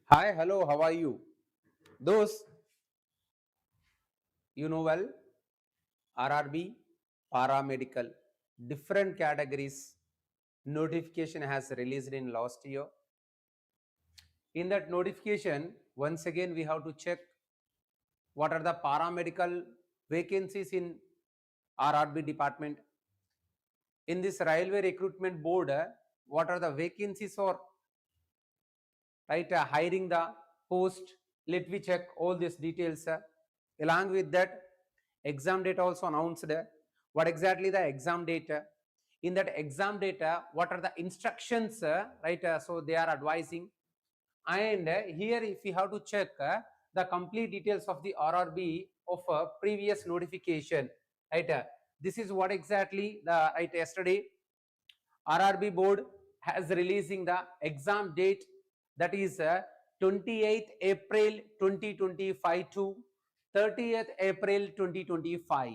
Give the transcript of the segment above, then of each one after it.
Hi, hello, how are you? Those you know well, RRB Paramedical, different categories notification has released in last year. In that notification, once again we have to check what are the paramedical vacancies in RRB department. In this railway recruitment board, what are the vacancies for right hiring the post? Let me check all these details. Along with that, exam date also announced. What exactly the exam data? In that exam data, what are the instructions? Right, so they are advising. And here, if you have to check the complete details of the RRB of previous notification, right? This is what exactly the right yesterday RRB board has releasing the exam date, that is 28th April 2025 to 30th April 2025.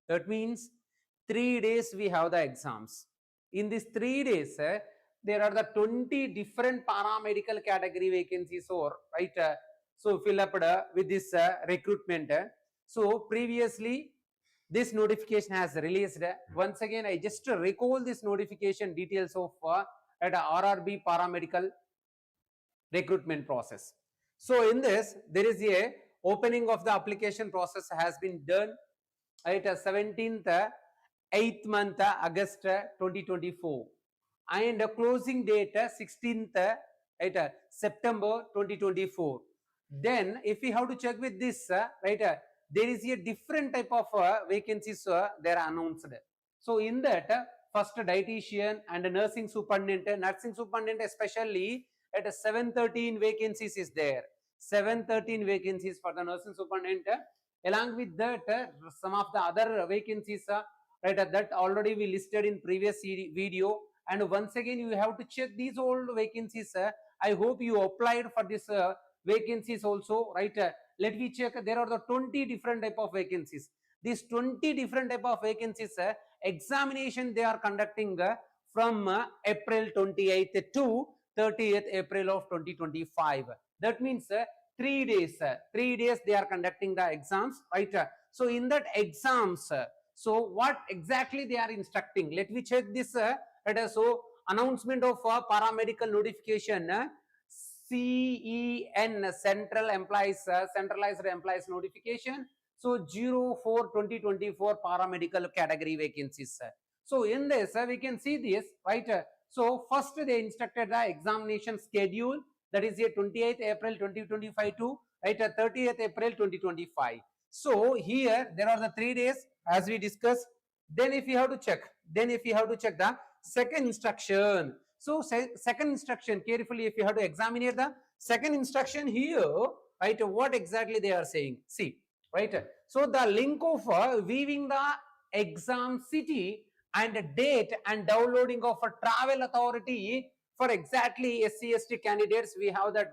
That means 3 days we have the exams. In these 3 days, there are the 20 different paramedical category vacancies or right. So fill up with this recruitment. So previously this notification has released. Once again, I just recall this notification details of at RRB Paramedical recruitment process. So in this, there is a opening of the application process has been done at 17th 8th month August 2024, and closing date 16th at September 2024. Then if we have to check with this right, there is a different type of vacancies they are announced. So in that, first dietitian and nursing superintendent especially at 713 vacancies is there. 713 vacancies for the nursing superintendent. Along with that, some of the other vacancies right, that already we listed in previous video. And once again, you have to check these old vacancies. I hope you applied for this vacancies also, right? Let me check. There are the 20 different type of vacancies. These 20 different type of vacancies, examination they are conducting from April 28th to 30th April of 2025. That means 3 days. 3 days they are conducting the exams, right? So in that exams, so what exactly they are instructing? Let me check this. So announcement of paramedical notification. CEN, centralized employees notification. So 04/2024 paramedical category vacancies. So in this we can see this, right? So first they instructed the examination schedule, that is 28th April 2025 to right 30th April 2025. So here there are the 3 days as we discussed. Then if you have to check, the second instruction. So second instruction, carefully if you have to examine the second instruction here, right, what exactly they are saying. See, right, so the link of viewing the exam city and date and downloading of a travel authority for exactly SC/ST candidates, we have that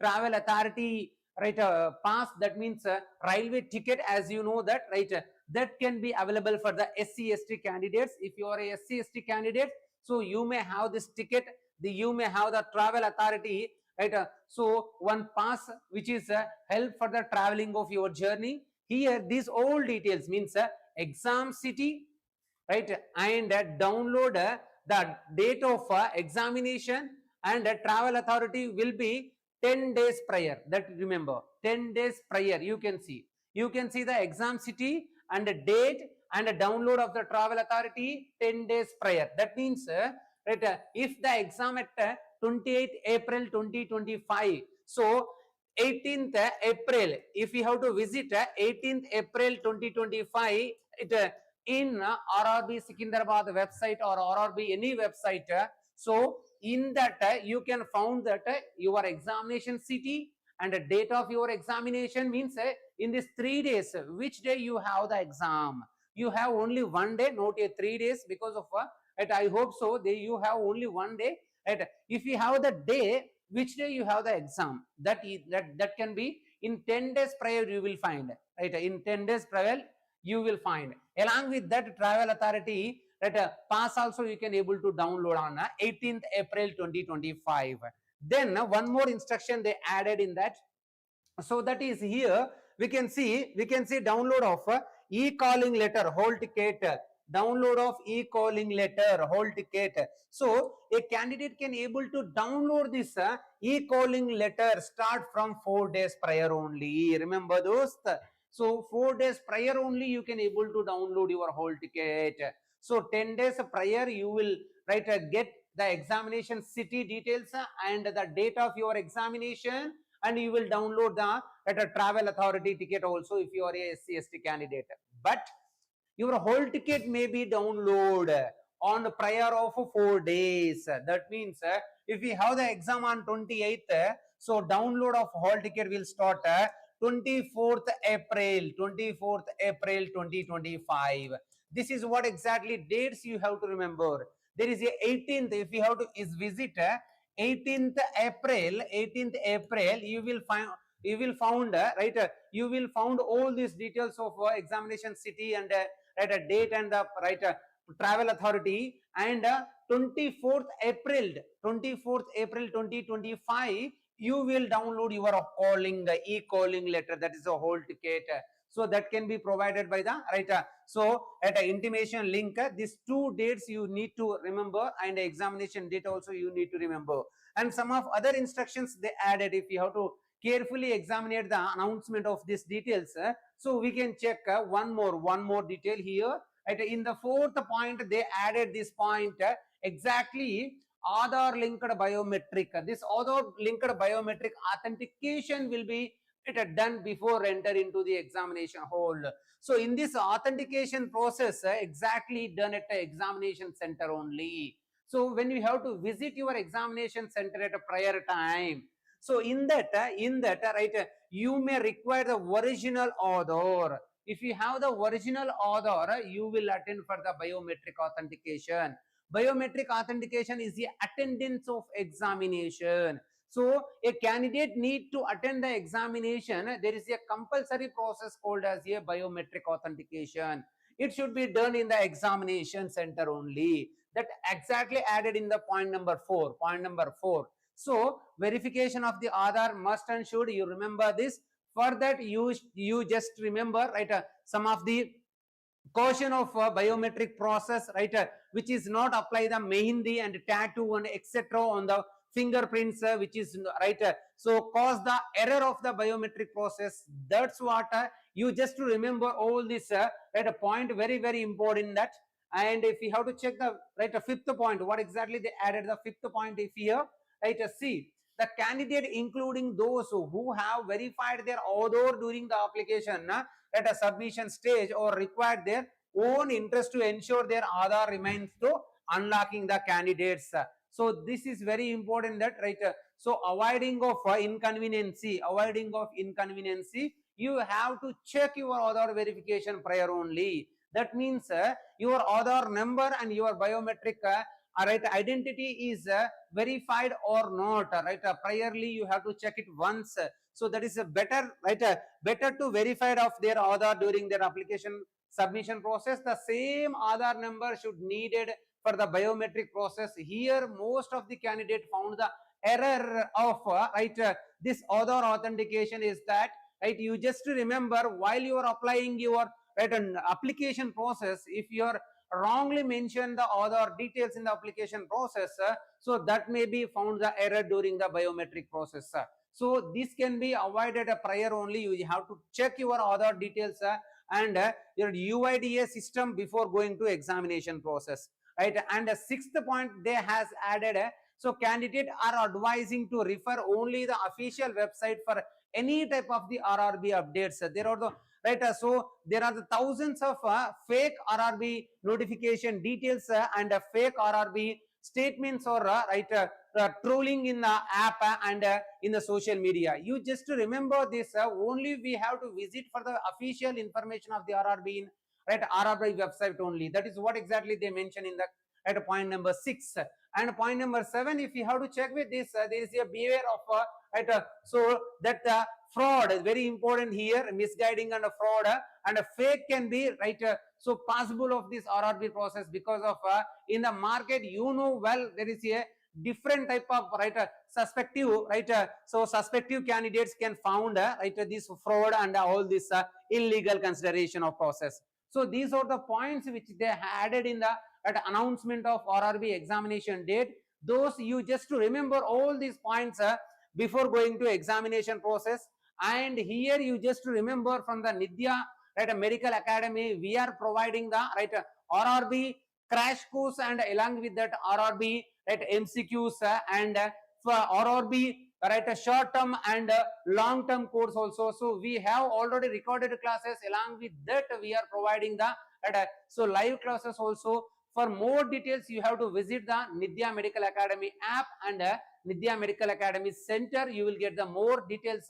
travel authority, right, pass, that means railway ticket, as you know that, right, that can be available for the SC/ST candidates. If you are a SC/ST candidate, so you may have this ticket, you may have the travel authority, right? So one pass which is help for the traveling of your journey. Here these all details means exam city, right, and download the date of examination, and travel authority will be 10 days prior. That remember, 10 days prior you can see the exam city and the date and a download of the travel authority 10 days prior. That means right, if the exam at 28th April 2025, so 18th April, if we have to visit 18th April 2025, it in RRB Secunderabad website or RRB any website. So in that you can found that your examination city and the date of your examination, means in these 3 days, which day you have the exam. You have only 1 day, not a 3 days, because of I hope so you have only 1 day. If you have the day, which day you have the exam, that can be in 10 days prior you will find, right? In 10 days prior you will find. Along with that travel authority, pass also you can able to download on 18th April 2025. Then one more instruction they added in that. So that is here we can see download of e-calling letter whole ticket, download of e-calling letter whole ticket. So a candidate can able to download this e-calling letter start from 4 days prior only. Remember those. So 4 days prior only you can able to download your whole ticket. So 10 days prior you will get the examination city details and the date of your examination, and you will download the a travel authority ticket also if you are a SC/ST candidate. But your whole ticket may be downloaded on prior of 4 days. That means if we have the exam on 28th, so download of whole ticket will start 24th April 2025. This is what exactly dates you have to remember. There is a 18th. If you have to visit 18th April, you will find you will found all these details of examination city and a date and the travel authority, and 24th April 2025 you will download your e-calling letter, that is a whole ticket. So that can be provided by the so at an intimation link. These 2 dates you need to remember, and examination date also you need to remember. And some of other instructions they added, if you have to carefully examine the announcement of these details. So we can check one more detail here. In the 4th point they added this point, exactly Aadhaar linked biometric. This Aadhaar linked biometric authentication will be done before enter into the examination hall. So in this authentication process exactly done at the examination center only. So when you have to visit your examination center at a prior time, so in that you may require the original Aadhaar. If you have the original Aadhaar, you will attend for the biometric authentication. Biometric authentication is the attendance of examination. So a candidate need to attend the examination. There is a compulsory process called as a biometric authentication. It should be done in the examination center only. That exactly added in the point number 4. So verification of the Aadhaar must and should, you remember this. For that you just remember some of the caution of biometric process, which is not apply the mehendi and tattoo and etc on the fingerprints, which is so cause the error of the biometric process. That's what you just to remember all this a point, very important that. And if you have to check the 5th point, what exactly they added the 5th point, if here see the candidate including those who have verified their Aadhaar during the application at a submission stage or required their own interest to ensure their Aadhaar remains to unlocking the candidates. So this is very important that so avoiding of inconvenience, you have to check your Aadhaar verification prior only. That means your Aadhaar number and your biometric identity is verified or not, priorly you have to check it once. So that is a better better to verify of their Aadhaar during their application submission process. The same Aadhaar number should needed for the biometric process. Here most of the candidate found the error of this Aadhaar authentication is that you just remember while you are applying your an application process, if you are wrongly mention the Aadhaar details in the application process, so that may be found the error during the biometric process. So this can be avoided prior only. You have to check your Aadhaar details and your UIDA system before going to examination process, and the 6th point they has added so candidate are advising to refer only the official website for any type of the RRB updates. There are the so there are the thousands of fake RRB notification details and fake RRB statements or trolling in the app and in the social media. You just remember this, only we have to visit for the official information of the RRB in RRB website only. That is what exactly they mention in the point number 6. And point number 7, if you have to check with this, there is a beware of so that fraud is very important here. Misguiding and a fraud and a fake can be so possible of this RRB process, because of in the market, well, there is a different type of suspective so suspective candidates can found this fraud and all this illegal consideration of process. So these are the points which they added in the announcement of RRB examination date. Those you just to remember all these points before going to examination process. And here you just remember from the Nidhya Medical Academy, we are providing the RRB crash course, and along with that RRB MCQs and for RRB short term and long term course also. So we have already recorded classes. Along with that, we are providing the so live classes also. For more details, you have to visit the Nidhya Medical Academy app and Nidhya Medical Academy Center. You will get the more details.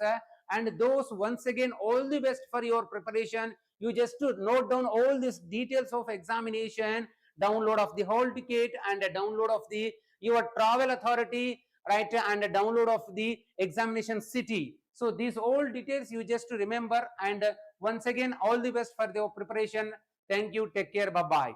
And those, once again, all the best for your preparation. You just to note down all these details of examination, download of the hall ticket, and download of the your travel authority, and download of the examination city. So these all details you just to remember. And once again, all the best for your preparation. Thank you. Take care. Bye bye.